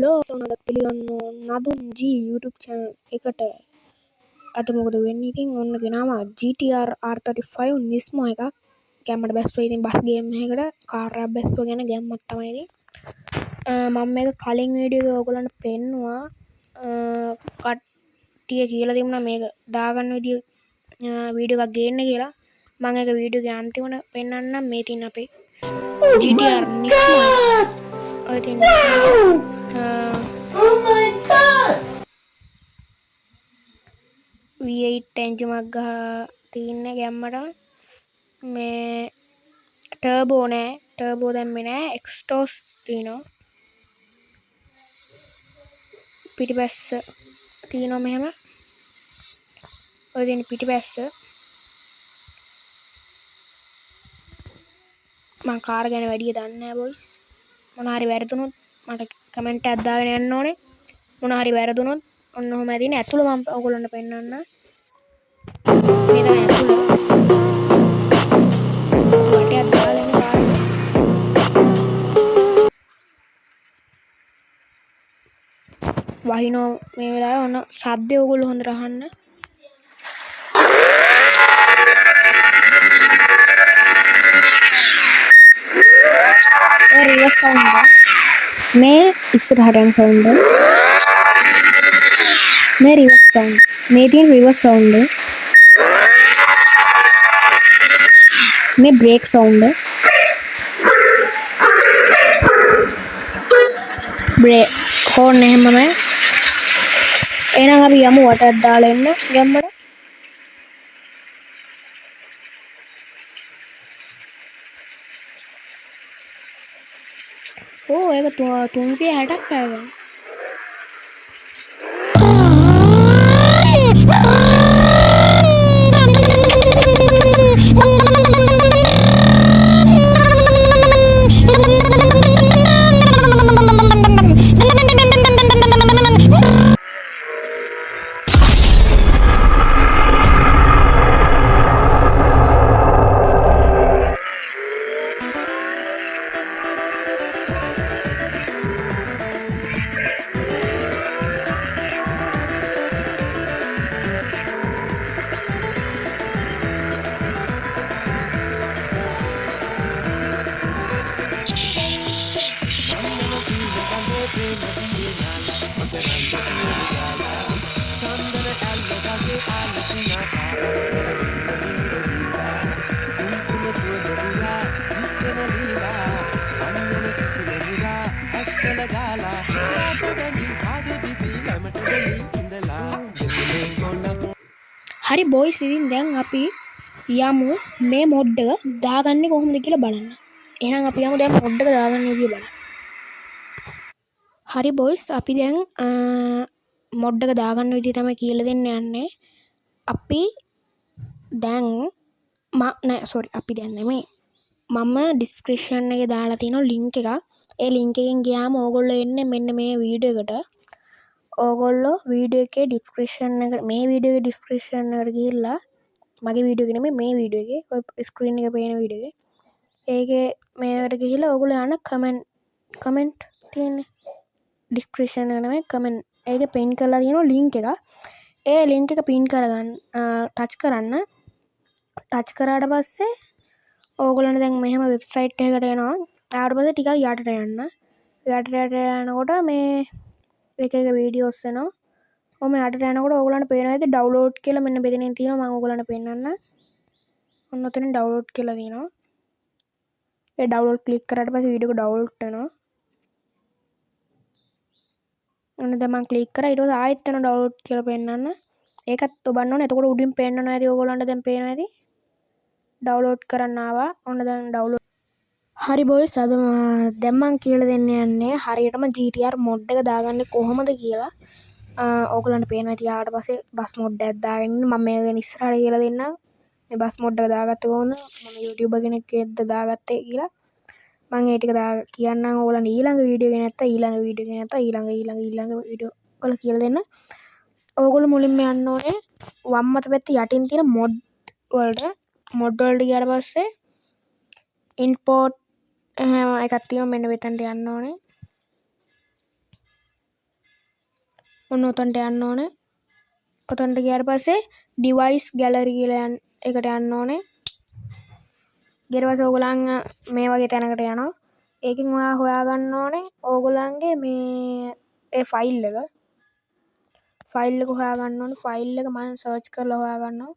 Hello සොනට පිළිගන්න Nadun G YouTube channel එකට අද මොකද වෙන්නේ ඉතින් ඔන්න ගෙනාවා GTR R35 Nismo එකක් ගැම්මට බැස්සුවා ඉතින් බස් ගේම් එකකට කාර් එකක් බැස්සුවා ගැන ගැම්මක් තමයි ඉතින් මම මේක කලින් වීඩියෝ එකේ ඔයගොල්ලන්ට පෙන්නුවා කට්ටිය කියලා තිබුණා මේක දාගන්න විදිය වීඩියෝ එකක් ගේන්න කියලා මම ඒක වීඩියෝ එකේ අන්තිමට පෙන්නන්නම් මේ තියෙන අපේ GTR Nismo එක I think Oh my god! V8 engine එකක් ගහ තින්නේ ගැම්මට මේ ටර්බෝ දැම්මේ නෑ එක්ස්ටෝස් තියෙනවා පිටිපස්ස තියෙනවා මෙහෙම ඔය දෙන පිටිපස්ස මම කාර් ගැන වැඩිය දන්නේ නෑ බොයිස් මොන හරි වැරදුනොත් මට කමෙන්ට් එකක් දාගෙන යන්න ඕනේ මොන හරි වැරදුනොත් ඔන්න ඔහම ඇදින්නේ ඇතුළ මම ඔයගොල්ලන්ට පෙන්නන්න මේ තමයි ඇතුළ වටයක් දාලා ඉන්න කාර් එක වහිනෝ මේ වෙලාවේ ඔන්න සද්දය ඔයගොල්ලෝ හොඳට අහන්න රිවර්ස් සවුන්ඩ් මේ ඉස්සරහට යන සවුන්ඩ් මේ රිවර්ස් සවුන්ඩ් මේ තියෙන රිවර්ස් සවුන්ඩ් මේ බ්‍රේක් සවුන්ඩ් බ්‍රේක් හෝර්න් එහෙමම එහෙනම් අපි යමු වටක් දාලා එන්න ගැම්මට ඕ ඒක 360ක් කරගන්න හරි බොයිස් ඉතින් දැන් අපි යමු මේ මොඩ් එක දාගන්නේ කොහොමද කියලා බලන්න. එහෙනම් අපි යමු දැන් මොඩ් එක දාගන්න විදිය බලන්න. හරි බොයිස් අපි දැන් මොඩ් එක දාගන්න විදිය තමයි කියලා දෙන්න යන්නේ. අපි දැන් අපි දැන් නෙමෙයි. මම ඩිස්ක්‍රිප්ෂන් එකේ දාලා තියෙනවා ලින්ක් එකක්. ඒ ලින්ක් එකෙන් ගියාම ඕගොල්ලෝ එන්නේ මෙන්න මේ වීඩියෝ එකට. ඕගොල්ලෝ වීඩියෝ එකේ ඩිස්ක්‍රිප්ෂන් එක මේ වීඩියෝ එකේ ඩිස්ක්‍රිප්ෂන් එකට ගිහිල්ලා මගේ වීඩියෝ එක නෙමෙයි මේ වීඩියෝ එකේ ඔය ස්ක්‍රීන් එකේ පේන වීඩියෝ එකේ ඒකේ මේකට ගිහිල්ලා ඕගොල්ලෝ යන්න කමෙන්ට් තියෙන්නේ ඩිස්ක්‍රිප්ෂන් එක නෙමෙයි කමෙන්ට් ඒකේ පින් කරලා තියෙනවා ලින්ක් එක ඒ ලින්ක් එක පින් කරගන්න ටච් කරන්න ටච් කරාට පස්සේ ඕගොල්ලන්ට දැන් මෙහෙම වෙබ්සයිට් එකකට එනවා ඊට පස්සේ ටිකක් යටට යන්න යටට යනකොට මේ එක වීඩියෝස් එනවා ඔම යටට යනකොට ඕගොල්ලන්ට පේනවා ඇති ඩවුන්ලෝඩ් කියලා මෙන්න මෙතනින් තියෙනවා මම ඕගොල්ලන්ට පෙන්නන්න ඔන්න ඔතනින් ඩවුන්ලෝඩ් කියලා තියෙනවා ඒ ඩවුන්ලෝඩ් ක්ලික් කරාට පස්සේ වීඩියෝ එක ඩවුන්ලෝඩ් වෙනවා ඔන්න දැන් මම ක්ලික් කරා ඊට පස්සේ ආයෙත් යනවා ඩවුන්ලෝඩ් කියලා පෙන්නන්න ඒකත් ඔබන්න ඕනේ එතකොට උඩින් පෙන්නනවා ඇති ඕගොල්ලන්ට දැන් පේනවා ඇති ඩවුන්ලෝඩ් කරන්න ආවා ඔන්න දැන් ඩවුන්ලෝඩ් හරි බොයිස් අද දැන් මම කියලා දෙන්න යන්නේ හරියටම GTR මොඩ් එක දාගන්නේ කොහොමද කියලා ඕගොල්ලන්ට පේනවා ඇති ආවට පස්සේ බස් මොඩ් එකක් දාගෙන මම මේක ගැන ඉස්සරහට කියලා දෙන්නම් මේ බස් මොඩ් එක දාගත්තේ කොහොමද මම YouTuber කෙනෙක්ද දාගත්තේ කියලා මම ඒ ටික කියන්නම් ඕගොල්ලන්ට ඊළඟ වීඩියෝ එක නැත්නම් ඊළඟ වීඩියෝ එක නැත්නම් ඊළඟ වීඩියෝ වල කියලා දෙන්න ඕගොල්ලෝ මුලින්ම යන්න ඕනේ වම් අත පැත්තේ යටින් තියෙන මොඩ් වලට ගියාට පස්සේ ඉම්පෝට් එකක් තියෙනවා මෙන්න මෙතනට යන්න ඕනේ ඔන්න ඔතනට යන්න ඕනේ. ඔතනට ගියාට පස්සේ device gallery කියලා එකට යන්න ඕනේ. ඊට පස්සේ ඕගොල්ලන් මේ වගේ තැනකට යනවා. ඒකෙන් ඔයා හොයාගන්න ඕනේ ඕගොල්ලන්ගේ මේ ඒ ෆයිල් එක. ෆයිල් එක හොයාගන්න ඕනේ. ෆයිල් එක මම සර්ච් කරලා හොයාගන්නවා.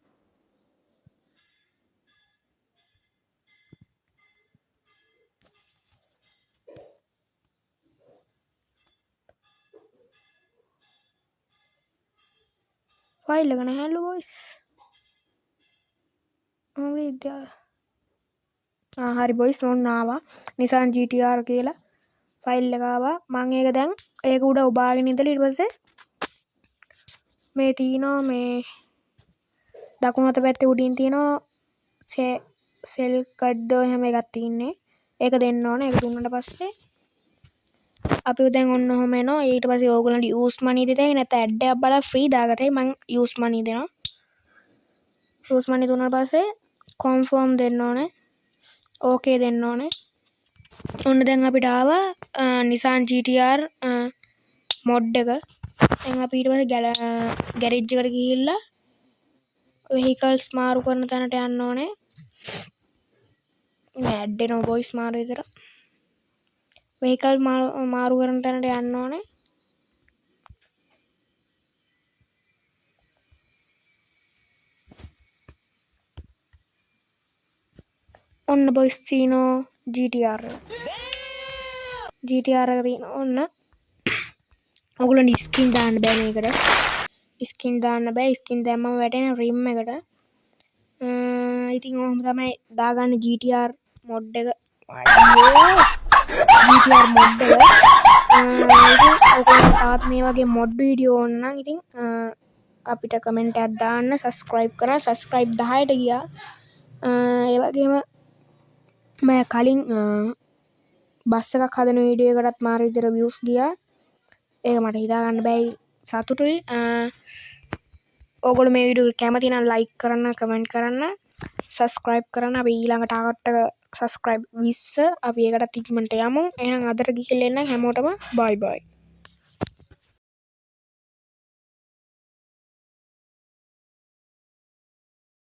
ෆයිල් එක නැහැලු boys. හරි boys ඔන්න ආවා. Nissan GTR කියලා ෆයිල් එක ආවා. මම ඒක දැන් ඒක උඩ ඔබාගෙන ඉඳලා ඊට පස්සේ මේ තියෙනවා මේ දකුණු අත පැත්තේ උඩින් තියෙනවා සෙල් කඩ් එහෙම එකක් තියෙන්නේ. ඒක දෙන්න ඕනේ. ඒක දුන්නාට පස්සේ අපි දැන් ඔන්න ඔහම එනවා. ඊට පස්සේ ඕගොල්ලන්ට use money දෙතයි නැත්නම් ඇඩ් එකක් බලලා ෆ්‍රී දාගතයි. මම use money දෙනවා. use money දුන්නාට පස්සේ confirm දෙන්න ඕනේ. okay දෙන්න ඕනේ. ඔන්න දැන් අපිට ආවා Nissan GTR mod එක. දැන් අපි ඊට පස්සේ garage එකට ගිහිල්ලා vehicles මාරු කරන තැනට යන්න ඕනේ. මේ ඇඩ් එනවා voice මාරු විතර. vehicle මාරු කරන තැනට යන්න ඕනේ. ඔන්න boys තියෙනවා GTR එක. GTR එක තියෙනවා ඔන්න. ඔයගොල්ලන්ට ස්කින් දාන්න බෑ මේකට. ස්කින් දාන්න බෑ. ස්කින් දැම්මම වැටෙන රිම් එකට. ඉතින් ඔහොම තමයි දාගන්න GTR mod එක. GTR mod එක. ඉතින් ඔයගොල්ලෝ තාත් මේ වගේ mod වීඩියෝ ඕන නම් ඉතින් අපිට කමෙන්ට් එකක් දාන්න, subscribe කරන්න. subscribe 10ට ගියා. ඒ වගේම මම කලින් බස් එකක් හදන වීඩියෝ එකකටත් මාර විදිහට views ගියා. ඒක මට හිතා ගන්න බෑ. සතුටුයි. ඕගොල්ලෝ මේ වීඩියෝ කැමති නම් like කරන්න, comment කරන්න, subscribe කරන්න. අපි ඊළඟ ටාගට් එක subscribe 20 අපි ඒකටත් ඉක්මනට යමු. එහෙනම් අදට ගිහිල්ලා එන්න හැමෝටම bye bye.